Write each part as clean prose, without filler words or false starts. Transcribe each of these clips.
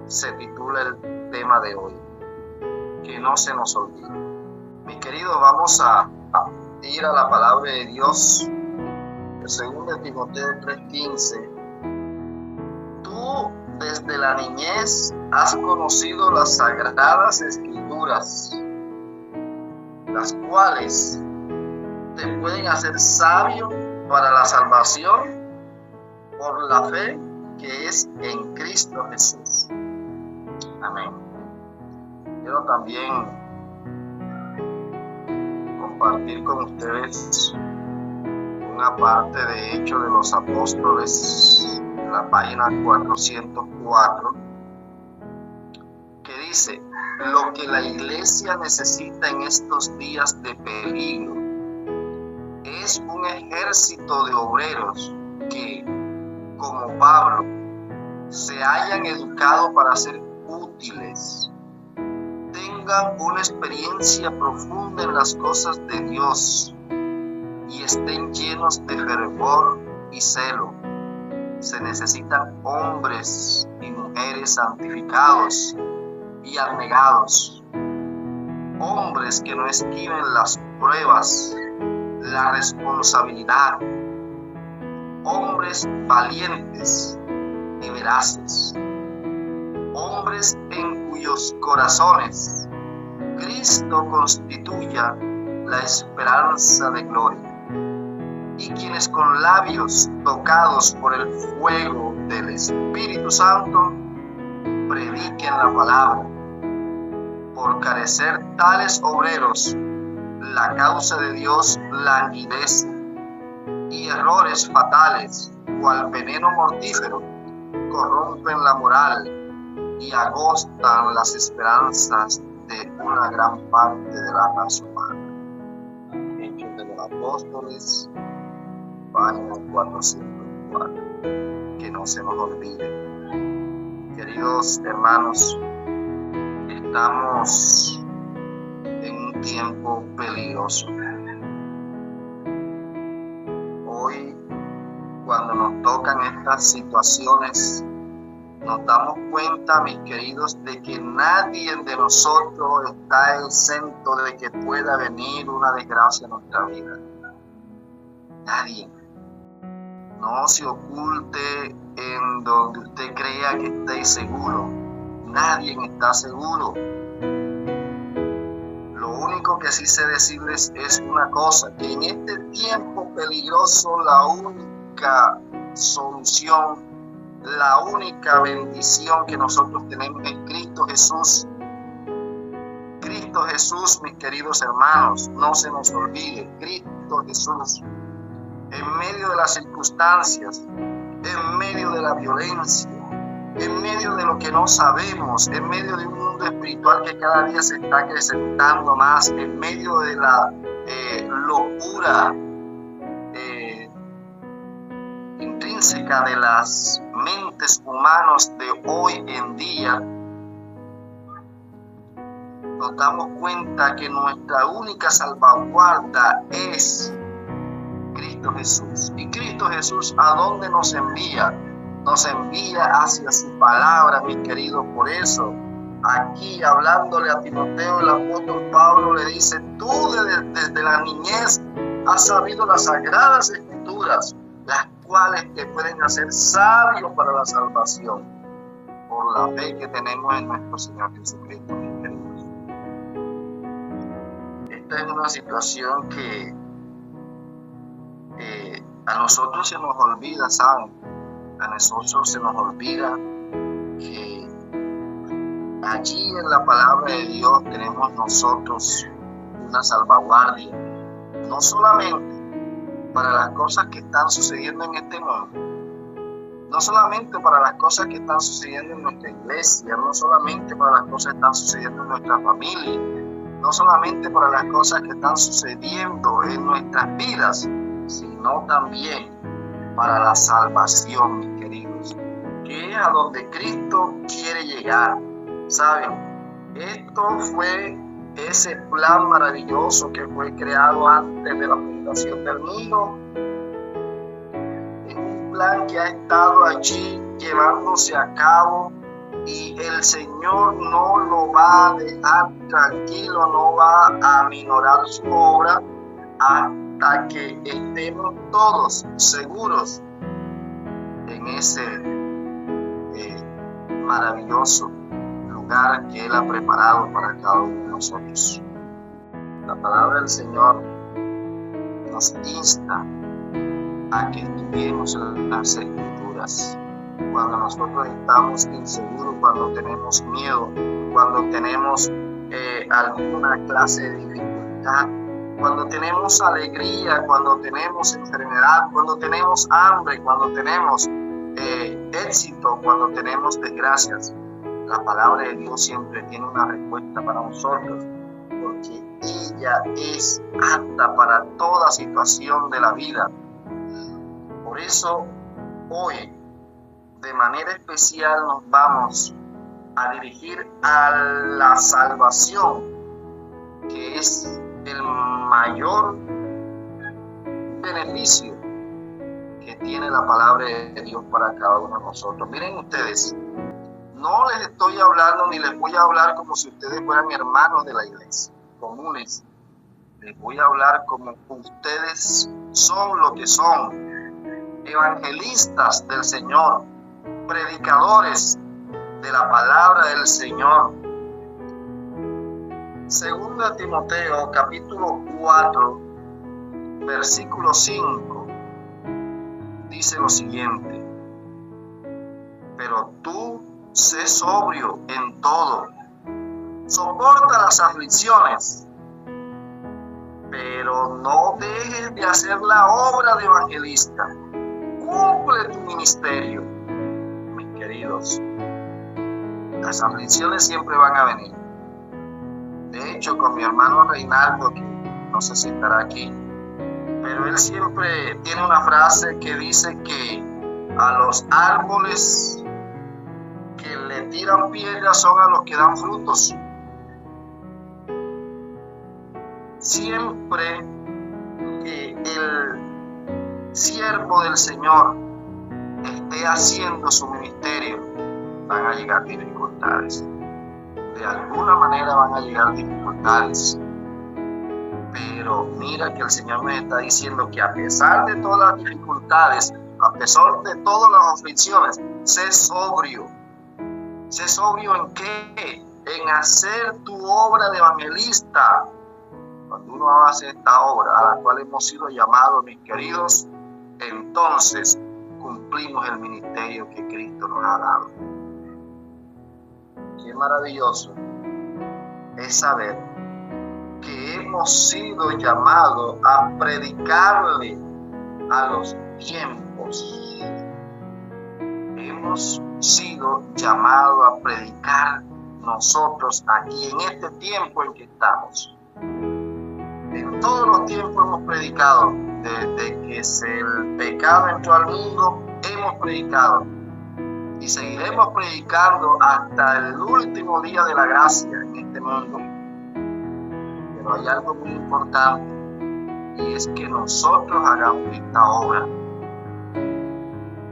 se titula el tema de hoy, que no se nos olvide. Mis queridos, vamos a ir a la palabra de Dios, según de Timoteo 3:15. Tú desde la niñez has conocido las sagradas escrituras, las cuales te pueden hacer sabio para la salvación por la fe que es en Cristo Jesús. Amén. Quiero también compartir con ustedes una parte de Hechos de los Apóstoles, en la página 404, que dice: lo que la iglesia necesita en estos días de peligro es un ejército de obreros que, como Pablo, se hayan educado para ser útiles, tengan una experiencia profunda en las cosas de Dios y estén llenos de fervor y celo. Se necesitan hombres y mujeres santificados y abnegados, hombres que no esquiven las pruebas, la responsabilidad, hombres valientes y veraces, hombres en cuyos corazones Cristo constituya la esperanza de gloria, y quienes con labios tocados por el fuego del Espíritu Santo prediquen la palabra. Por carecer tales obreros, la causa de Dios languidece, y errores fatales, cual veneno mortífero, corrompen la moral y agostan las esperanzas de una gran parte de la raza humana. Hechos de los Apóstoles, página 404. Que no se nos olvide. Queridos hermanos, estamos en un tiempo peligroso. Hoy, cuando nos tocan estas situaciones, nos damos cuenta, mis queridos, de que nadie de nosotros está exento de que pueda venir una desgracia a nuestra vida. Nadie. No se oculte en donde usted crea que esté seguro. Nadie está seguro. Lo único que sí sé decirles es una cosa, que en este tiempo peligroso la única solución, la única bendición que nosotros tenemos es Cristo Jesús. Cristo Jesús, mis queridos hermanos, no se nos olvide, Cristo Jesús. En medio de las circunstancias, en medio de la violencia, en medio de lo que no sabemos, en medio de un mundo espiritual que cada día se está acrecentando más, en medio de la locura intrínseca de las mentes humanas de hoy en día, nos damos cuenta que nuestra única salvaguarda es Cristo Jesús. Y Cristo Jesús, ¿a dónde nos envía? Nos envía hacia su palabra, mis queridos. Por eso, aquí hablándole a Timoteo, el apóstol Pablo le dice: tú desde la niñez has sabido las sagradas escrituras, las cuales te pueden hacer sabio para la salvación por la fe que tenemos en nuestro Señor Jesucristo, mis queridos. Esta es una situación que a nosotros se nos olvida, ¿saben? A nosotros se nos olvida que allí en la palabra de Dios tenemos nosotros una salvaguardia, no solamente para las cosas que están sucediendo en este mundo, no solamente para las cosas que están sucediendo en nuestra iglesia, no solamente para las cosas que están sucediendo en nuestra familia, no solamente para las cosas que están sucediendo en nuestras vidas, sino también para la salvación, mis queridos, que es a donde Cristo quiere llegar. ¿Saben? Esto fue ese plan maravilloso que fue creado antes de la fundación del mundo. Es un plan que ha estado allí llevándose a cabo, y el el Señor no lo va a dejar tranquilo, no va a aminorar su obra hasta que estemos todos seguros en ese maravilloso lugar que Él ha preparado para cada uno de nosotros. La palabra del Señor nos insta a que estudiemos las Escrituras. Cuando nosotros estamos inseguros, cuando tenemos miedo, cuando tenemos alguna clase de dificultad, cuando tenemos alegría, cuando tenemos enfermedad, cuando tenemos hambre, cuando tenemos éxito, cuando tenemos desgracias, la palabra de Dios siempre tiene una respuesta para nosotros, porque ella es apta para toda situación de la vida. Por eso hoy, de manera especial, nos vamos a dirigir a la salvación, que es el mayor beneficio que tiene la palabra de Dios para cada uno de nosotros. Miren ustedes, no les estoy hablando ni les voy a hablar como si ustedes fueran hermanos de la iglesia, comunes. Les voy a hablar como ustedes son lo que son, evangelistas del Señor, predicadores de la palabra del Señor. Segunda Timoteo capítulo 4 versículo 5 dice lo siguiente: pero tú sé sobrio en todo, soporta las aflicciones, pero no dejes de hacer la obra de evangelista, cumple tu ministerio. Mis queridos, las aflicciones siempre van a venir. De hecho, con mi hermano Reinaldo, que no sé si estará aquí, pero él siempre tiene una frase que dice que a los árboles que le tiran piedras son a los que dan frutos. Siempre que el siervo del Señor esté haciendo su ministerio, van a llegar dificultades. De alguna manera van a llegar dificultades. Pero mira que el Señor me está diciendo que a pesar de todas las dificultades, a pesar de todas las aflicciones, sé sobrio. ¿Sé sobrio en qué? En hacer tu obra de evangelista. Cuando uno hace esta obra a la cual hemos sido llamados, mis queridos, entonces cumplimos el ministerio que Cristo nos ha dado. Qué maravilloso es saber que hemos sido llamados a predicarle a los tiempos. Hemos sido llamados a predicar nosotros aquí en este tiempo en que estamos. En todos los tiempos hemos predicado. Desde que el pecado entró al mundo, hemos predicado. Y seguiremos predicando hasta el último día de la gracia en este mundo. Pero hay algo muy importante, y es que nosotros hagamos esta obra.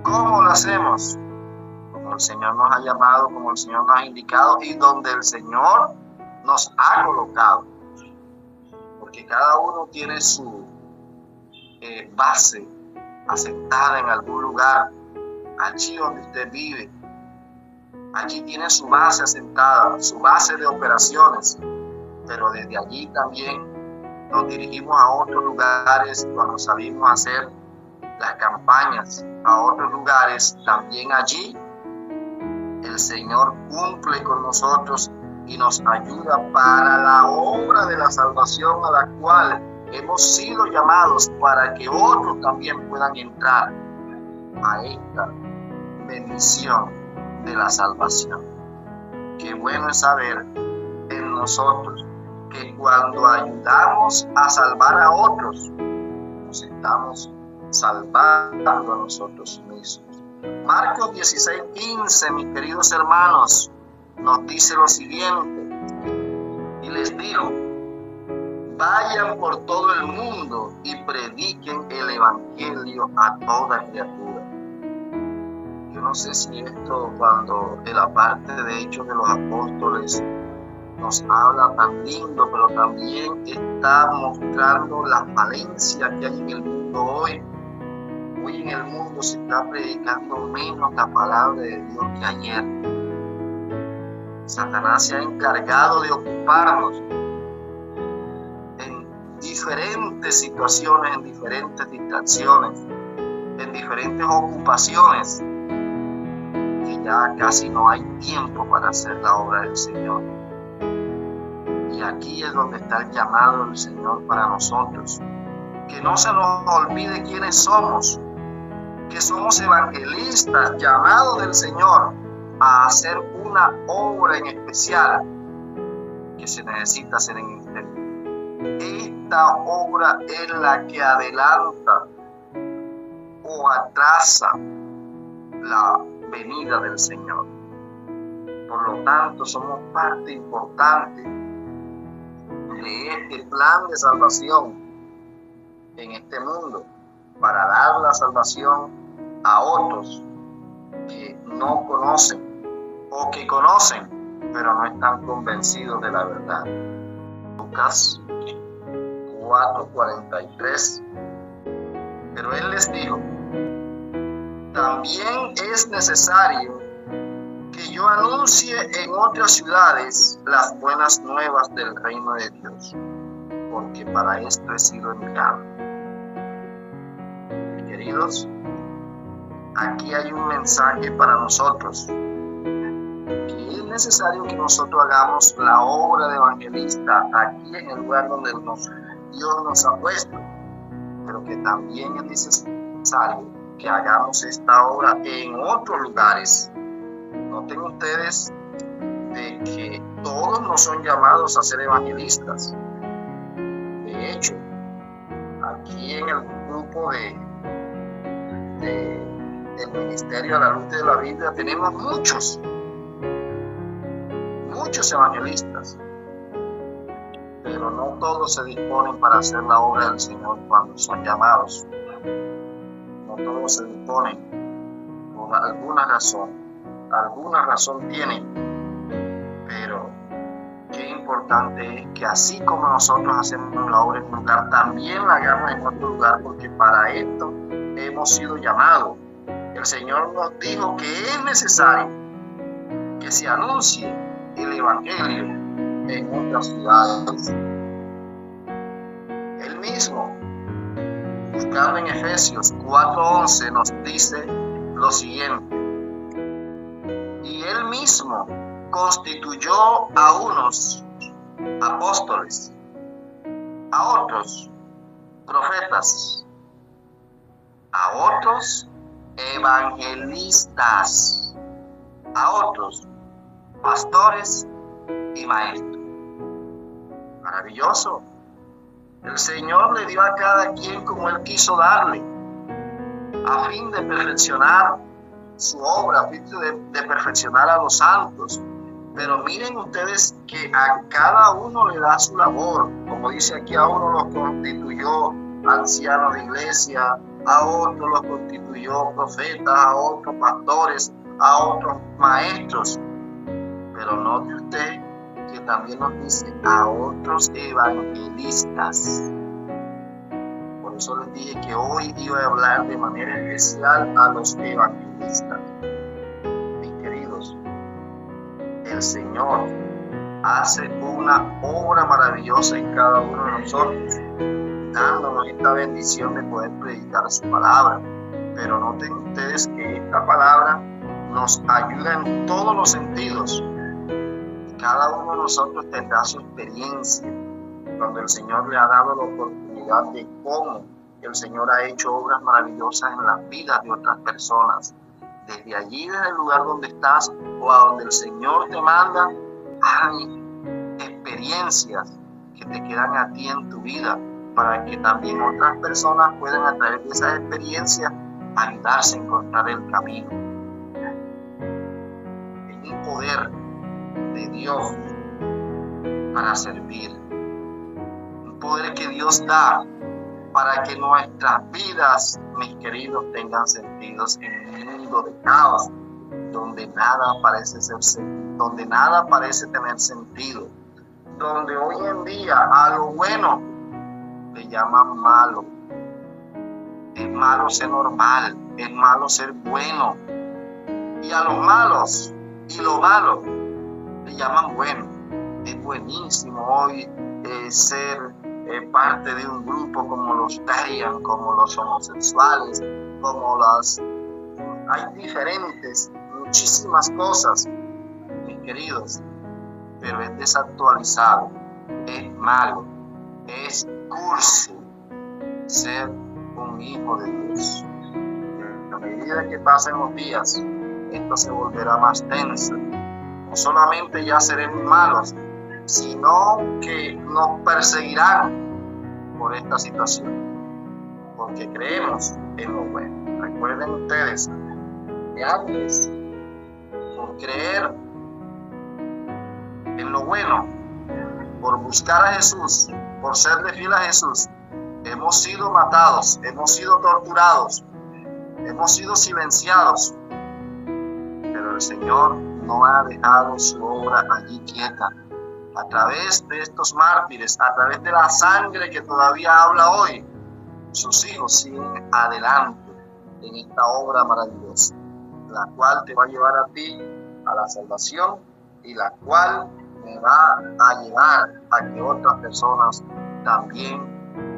¿Cómo lo hacemos? Como el Señor nos ha llamado, como el Señor nos ha indicado y donde el Señor nos ha colocado. Porque cada uno tiene su base asentada en algún lugar. Allí donde usted vive, allí tiene su base asentada, su base de operaciones, pero desde allí también nos dirigimos a otros lugares cuando salimos a hacer las campañas, a otros lugares. También allí el Señor cumple con nosotros y nos ayuda para la obra de la salvación a la cual hemos sido llamados, para que otros también puedan entrar a esta bendición de la salvación. Qué bueno es saber en nosotros que cuando ayudamos a salvar a otros, nos estamos salvando a nosotros mismos. Marcos 16:15, mis queridos hermanos, nos dice lo siguiente: y les dijo: vayan por todo el mundo y prediquen el evangelio a toda criatura. Yo no sé si esto, cuando en la parte de Hechos de los Apóstoles nos habla tan lindo, pero también está mostrando la falencia que hay en el mundo hoy. Hoy en el mundo se está predicando menos la palabra de Dios que ayer. Satanás se ha encargado de ocuparnos en diferentes situaciones, en diferentes distracciones, en diferentes ocupaciones, que ya casi no hay tiempo para hacer la obra del Señor. Y aquí es donde está el llamado del Señor para nosotros. Que no se nos olvide quiénes somos, que somos evangelistas llamados del Señor a hacer una obra en especial que se necesita hacer en este mundo. Esta obra es la que adelanta o atrasa la venida del Señor. Por lo tanto, somos parte importante de este plan de salvación en este mundo, para dar la salvación a otros que no conocen o que conocen pero no están convencidos de la verdad. Lucas 4:43. Pero él les dijo: también es necesario que yo anuncie en otras ciudades las buenas nuevas del reino de Dios, porque para esto he sido enviado. Queridos, aquí hay un mensaje para nosotros, que es necesario que nosotros hagamos la obra de evangelista aquí en el lugar donde Dios nos ha puesto, pero que también es necesario que hagamos esta obra en otros lugares. Noten ustedes de que todos no son llamados a ser evangelistas. De hecho, aquí en el grupo del Ministerio a la Luz de la Biblia tenemos muchos evangelistas, pero no todos se disponen para hacer la obra del Señor cuando son llamados. No todos se disponen por alguna razón tienen, pero qué importante es que así como nosotros hacemos la obra en un lugar, también la hagamos en otro lugar, porque para esto hemos sido llamados. El Señor nos dijo que es necesario que se anuncie el Evangelio en otras ciudades. Él mismo, buscando en Efesios 4:11, nos dice lo siguiente: y él mismo constituyó a unos apóstoles, a otros profetas, a otros evangelistas, a otros pastores y maestros. Maravilloso. El Señor le dio a cada quien como Él quiso darle, a fin de perfeccionar su obra, a fin de perfeccionar a los santos. Pero miren ustedes que a cada uno le da su labor. Como dice aquí, a uno los constituyó ancianos de iglesia, a otros los constituyó profetas, a otros pastores, a otros maestros. Pero note usted que también nos dice a otros evangelistas. Por eso les dije que hoy iba a hablar de manera especial a los evangelistas. Mis queridos, el Señor hace una obra maravillosa en cada uno de nosotros, dándonos esta bendición de poder predicar su palabra. Pero noten ustedes que esta palabra nos ayuda en todos los sentidos. Cada uno de nosotros tendrá su experiencia cuando el Señor le ha dado la oportunidad de cómo el Señor ha hecho obras maravillosas en las vidas de otras personas. Desde allí, desde el lugar donde estás o a donde el Señor te manda, hay experiencias que te quedan a ti en tu vida, para que también otras personas puedan, a través de esas experiencias, ayudarse a encontrar el camino. Es un poder de Dios para servir, un poder que Dios da para que nuestras vidas, mis queridos, tengan sentidos en mundo de caos, donde nada parece donde nada parece tener sentido, donde hoy en día a lo bueno le llaman malo. Es malo ser normal, es malo ser bueno, y a los malos y lo malo le llaman bueno. Es buenísimo hoy ser parte de un grupo como los lesbianos, como los homosexuales, como hay diferentes, muchísimas cosas, mis queridos, pero es desactualizado, es malo, es cursi ser un hijo de Dios. A medida que pasen los días, esto se volverá más tenso. No solamente ya seremos malos, sino que nos perseguirán por esta situación, porque creemos en lo bueno. Recuerden ustedes que antes, por creer en lo bueno, por buscar a Jesús, por serle fiel a Jesús, hemos sido matados, hemos sido torturados, hemos sido silenciados, pero el Señor no ha dejado su obra allí quieta. A través de estos mártires, a través de la sangre que todavía habla hoy, sus hijos siguen adelante en esta obra maravillosa, la cual te va a llevar a ti a la salvación y la cual me va a llevar a que otras personas también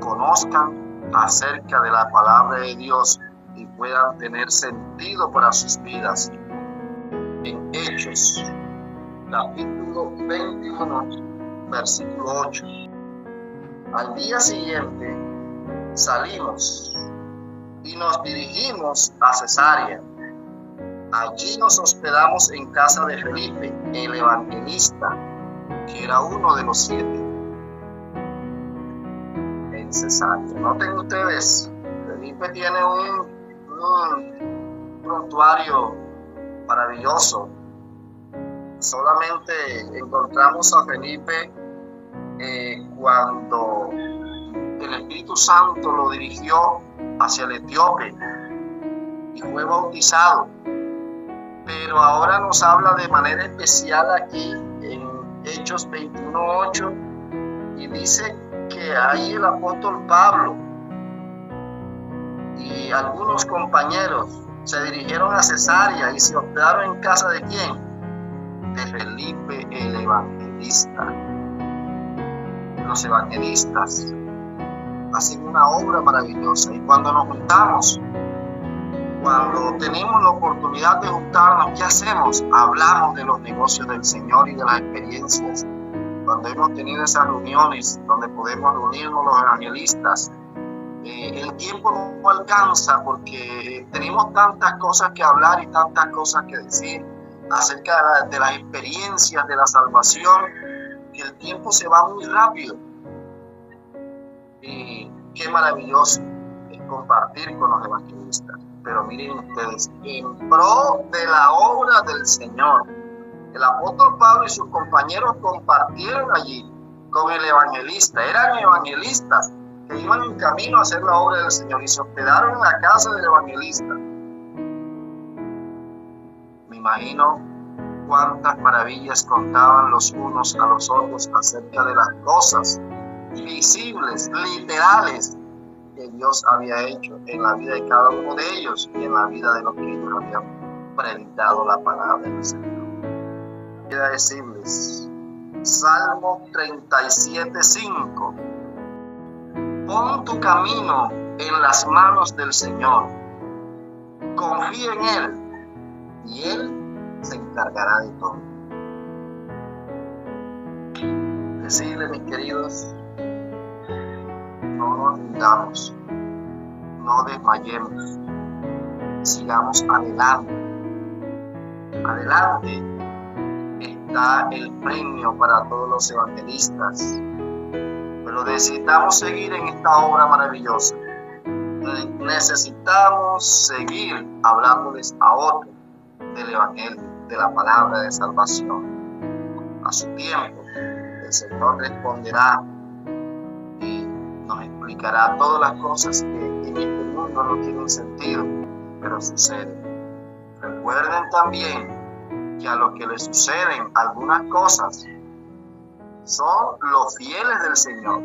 conozcan acerca de la palabra de Dios y puedan tener sentido para sus vidas. En Hechos, capítulo 21, versículo 8. Al día siguiente salimos y nos dirigimos a Cesarea. Allí nos hospedamos en casa de Felipe, el evangelista, que era uno de los 7. En Cesarea. Noten ustedes, Felipe tiene un prontuario maravilloso. Solamente encontramos a Felipe cuando el Espíritu Santo lo dirigió hacia el etíope y fue bautizado. Pero ahora nos habla de manera especial aquí en Hechos 21:8 y dice que ahí el apóstol Pablo y algunos compañeros se dirigieron a Cesarea y se hospedaron en casa ¿de quién? De Felipe el evangelista. Los evangelistas hacen una obra maravillosa, y cuando nos juntamos, cuando tenemos la oportunidad de juntarnos, ¿qué hacemos? Hablamos de los negocios del Señor y de las experiencias. Cuando hemos tenido esas reuniones donde podemos reunirnos los evangelistas, el tiempo no alcanza porque tenemos tantas cosas que hablar y tantas cosas que decir acerca de las experiencias de la salvación, que el tiempo se va muy rápido. Y qué maravilloso es compartir con los evangelistas. Pero miren ustedes, en pro de la obra del Señor, el apóstol Pablo y sus compañeros compartieron allí con el evangelista. Eran evangelistas que iban en camino a hacer la obra del Señor y se hospedaron en la casa del evangelista. Me imagino cuántas maravillas contaban los unos a los otros acerca de las cosas visibles, literales, que Dios había hecho en la vida de cada uno de ellos y en la vida de los que ellos habían predicado la palabra del Señor. Quiero decirles, Salmo 37:5: pon tu camino en las manos del Señor, confía en Él y Él se encargará de todo. Decirle, mis queridos, no nos rindamos, no desmayemos, sigamos adelante. Adelante está el premio para todos los evangelistas, pero necesitamos seguir en esta obra maravillosa. Necesitamos seguir hablándoles a otros del evangelio, de la palabra de salvación. A su tiempo el Señor responderá y nos explicará todas las cosas que en este mundo no tienen sentido, pero suceden. Recuerden también que a los que les suceden algunas cosas son los fieles del Señor.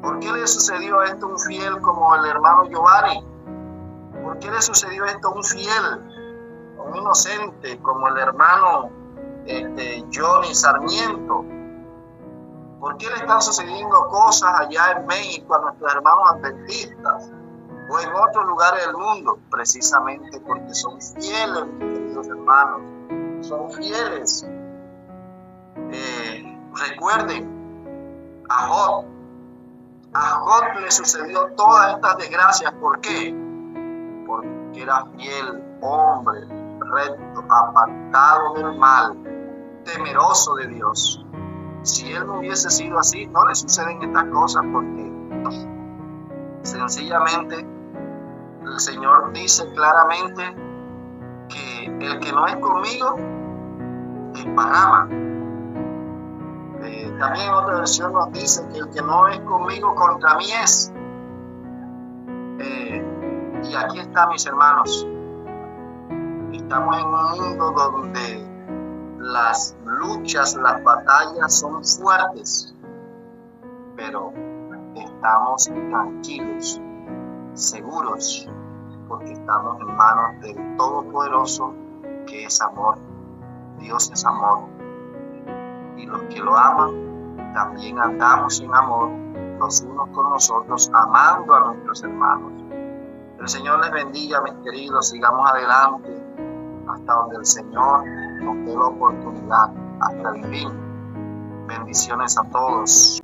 ¿Por qué le sucedió esto a un fiel como el hermano Giovanni? ¿Por qué le sucedió esto a un fiel, a un inocente como el hermano Johnny Sarmiento? ¿Por qué le están sucediendo cosas allá en México a nuestros hermanos adventistas o en otros lugares del mundo? Precisamente porque son fieles, mis queridos hermanos, son fieles. Recuerden a Job. A Job le sucedió todas estas desgracias. ¿Por qué? Porque era fiel, hombre, recto, apartado del mal, temeroso de Dios. Si él no hubiese sido así, no le suceden estas cosas, porque sencillamente el Señor dice claramente que el que no es conmigo desparrama. También otra versión nos dice que el que no es conmigo contra mí es. Y aquí está, mis hermanos. Estamos en un mundo donde las luchas, las batallas son fuertes, pero estamos tranquilos, seguros, porque estamos en manos del Todopoderoso, que es amor. Dios es amor. Y los que lo aman, también andamos en amor los unos con los otros, amando a nuestros hermanos. El Señor les bendiga, mis queridos. Sigamos adelante hasta donde el Señor nos dé la oportunidad, hasta el fin. Bendiciones a todos.